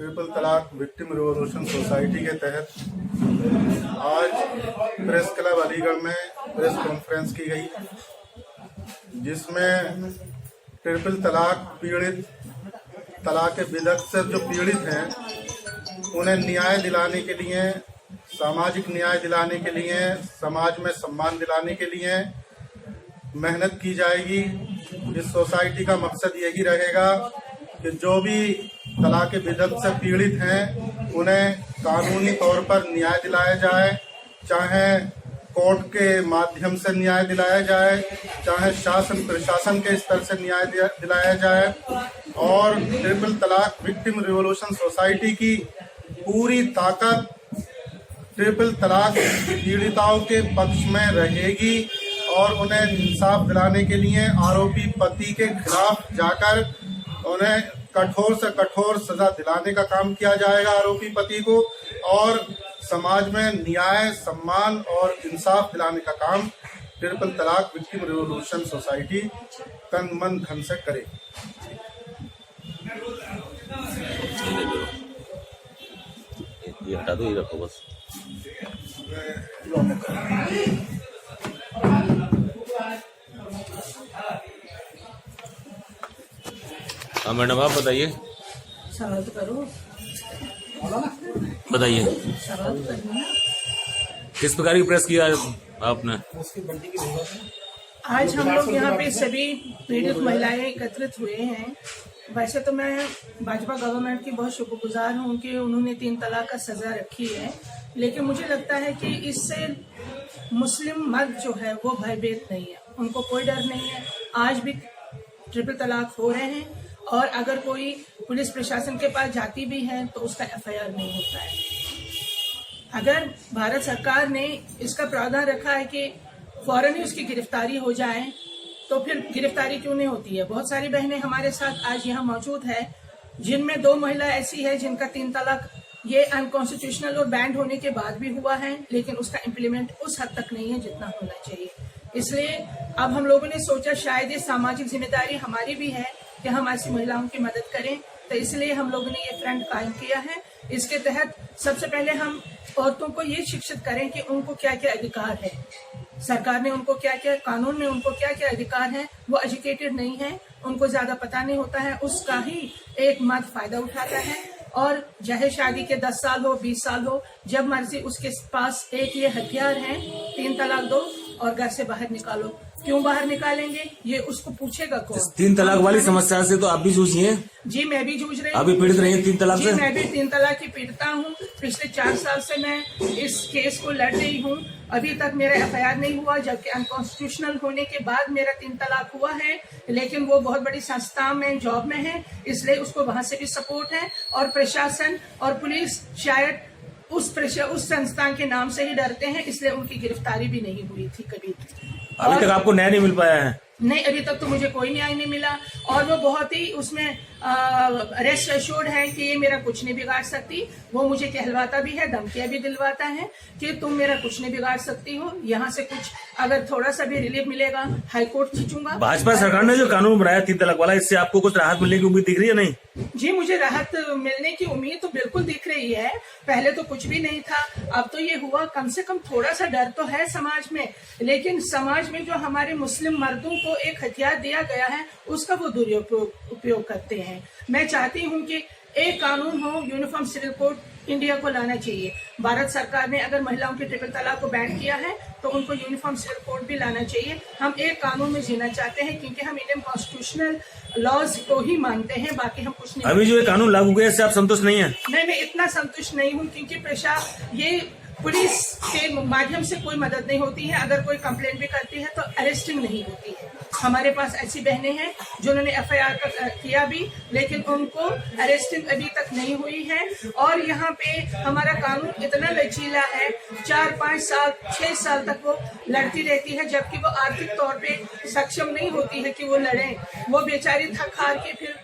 Triple तलाक victim revolution society के तहत आज प्रेस क्लब अलीगढ़ में प्रेस कॉन्फ्रेंस की गई, जिसमें ट्रिपल तलाक पीड़ित, तलाक के बिदअत से जो पीड़ित हैं उन्हें न्याय दिलाने के लिए, सामाजिक न्याय दिलाने के लिए, समाज में सम्मान दिलाने के लिए मेहनत की जाएगी। इस सोसाइटी का मकसद यही रहेगा कि जो भी तलाक बिदअत से पीड़ित हैं उन्हें कानूनी तौर पर न्याय दिलाया जाए, चाहे कोर्ट के माध्यम से न्याय दिलाया जाए, चाहे शासन प्रशासन के स्तर से न्याय दिलाया जाए। और ट्रिपल तलाक विक्टिम रिवॉल्यूशन सोसाइटी की पूरी ताकत ट्रिपल तलाक पीड़िताओं के पक्ष में रहेगी और उन्हें इंसाफ दिलाने के लिए आरोपी पति के खिलाफ जाकर उन्हें कठोर से कठोर सजा दिलाने का काम किया जाएगा आरोपी पति को, और समाज में न्याय, सम्मान और इंसाफ दिलाने का काम ट्रिपल तलाक विक्टिम रिवॉल्यूशन सोसाइटी तन मन धन से करे। ये हटा दो, ये रखो बस। हाँ मैडम, आप बताइए। सवाल तो करो, बताइए सवाल तो करना ना। किस प्रकार की प्रेस किया आपने? आज हम लोग यहाँ पे सभी पीड़ित महिलाएं एकत्रित हुए हैं। वैसे तो मैं भाजपा गवर्नमेंट की बहुत शुक्रगुजार हूँ कि उन्होंने 3 तलाक का सजा रखी है, लेकिन मुझे लगता है कि इससे मुस्लिम मर्द जो है वो भयभीत नहीं है, उनको कोई डर नहीं है। आज भी ट्रिपल तलाक हो रहे हैं और अगर कोई पुलिस प्रशासन के पास जाती भी है तो उसका FIR नहीं होता है। अगर भारत सरकार ने इसका प्रावधान रखा है कि फौरन ही उसकी गिरफ्तारी हो जाए, तो फिर गिरफ्तारी क्यों नहीं होती है? बहुत सारी बहनें हमारे साथ आज यहाँ मौजूद है, जिनमें 2 महिला ऐसी है जिनका 3 तलाक ये अनकॉन्स्टिट्यूशनल और बैंड होने के बाद भी हुआ है, लेकिन उसका इम्प्लीमेंट उस हद तक नहीं है जितना होना चाहिए। इसलिए अब हम लोगों ने सोचा शायद ये सामाजिक जिम्मेदारी हमारी भी है कि हम ऐसी महिलाओं की मदद करें, तो इसलिए हम लोगों ने ये फ्रंट कायम किया है। इसके तहत सबसे पहले हम औरतों को ये शिक्षित करें कि उनको क्या क्या अधिकार है, सरकार ने उनको क्या क्या, कानून में उनको क्या क्या अधिकार है। वो एजुकेटेड नहीं है, उनको ज्यादा पता नहीं होता है, उसका ही एक मर्द फायदा उठाता है। और चाहे शादी के 10 साल हो, 20 साल हो, जब मर्जी उसके पास एक ये हथियार है, 3 तलाक दो और घर से बाहर निकालो। क्यों बाहर निकालेंगे ये उसको पूछेगा कौन? 3 तलाक वाली समस्या से तो आप भी जूझी हैं? जी मैं भी जूझ रही हूँ। अभी पीड़ित रही हैं 3 तलाक से? मैं भी 3 तलाक की पीड़िता हूँ। पिछले 4 साल से मैं इस केस को लड़ रही हूँ। अभी तक मेरा FIR नहीं हुआ, जबकि अनकॉन्स्टिट्यूशनल होने के बाद मेरा 3 तलाक हुआ है, लेकिन वो बहुत बड़ी संस्था में जॉब में है, इसलिए उसको वहां से भी सपोर्ट है। और प्रशासन और पुलिस शायद उस संस्थान के नाम से ही डरते हैं, इसलिए उनकी गिरफ्तारी भी नहीं हुई थी कभी। अभी तक आपको न्याय नहीं मिल पाया है? नहीं, अभी तक तो मुझे कोई न्याय नहीं मिला। और वो बहुत ही उसमें रेस्ट एश्योर्ड है कि ये मेरा कुछ नहीं बिगाड़ सकती। वो मुझे कहलवाता भी है, धमकियां भी दिलवाता है कि तुम मेरा कुछ नहीं बिगाड़ सकती हो। यहाँ से कुछ अगर थोड़ा सा भी रिलीफ मिलेगा, हाईकोर्ट खींचूंगा। भाजपा सरकार ने जो कानून बनाया 3 तलाक वाला, इससे आपको कुछ राहत मिलने की उम्मीद दिख रही है? नहीं जी, मुझे राहत मिलने की उम्मीद तो बिल्कुल दिख रही है। पहले तो कुछ भी नहीं था, अब तो ये हुआ। कम से कम थोड़ा सा डर तो है समाज में, लेकिन समाज में जो हमारे मुस्लिम मर्दों को एक हथियार दिया गया है उसका वो दुरुपयोग करते हैं। मैं चाहती हूँ कि एक कानून हो, यूनिफॉर्म सिविल कोड इंडिया को लाना चाहिए। भारत सरकार ने अगर महिलाओं के ट्रिपल तलाक को बैन किया है तो उनको यूनिफॉर्म सिविल कोड भी लाना चाहिए। हम एक कानून में जीना चाहते हैं, क्योंकि हम इंडियन कॉन्स्टिट्यूशनल लॉज को ही मानते हैं, बाकी हम कुछ नहीं। अभी जो ये कानून लागू हुआ है इससे आप संतुष्ट नहीं है? नहीं, मैं इतना संतुष्ट नहीं हूँ, क्योंकि ये पुलिस के माध्यम से कोई मदद नहीं होती है। अगर कोई कंप्लेंट भी करती है तो अरेस्टिंग नहीं होती है। हमारे पास ऐसी बहनें हैं जिन्होंने FIR किया भी, लेकिन उनको अरेस्टिंग अभी तक नहीं हुई है। और यहाँ पे हमारा कानून इतना लचीला है, 4, 5 साल, 6 साल तक वो लड़ती रहती है, जबकि वो आर्थिक तौर पे सक्षम नहीं होती है कि वो लड़े। वो बेचारी थक हार के फिर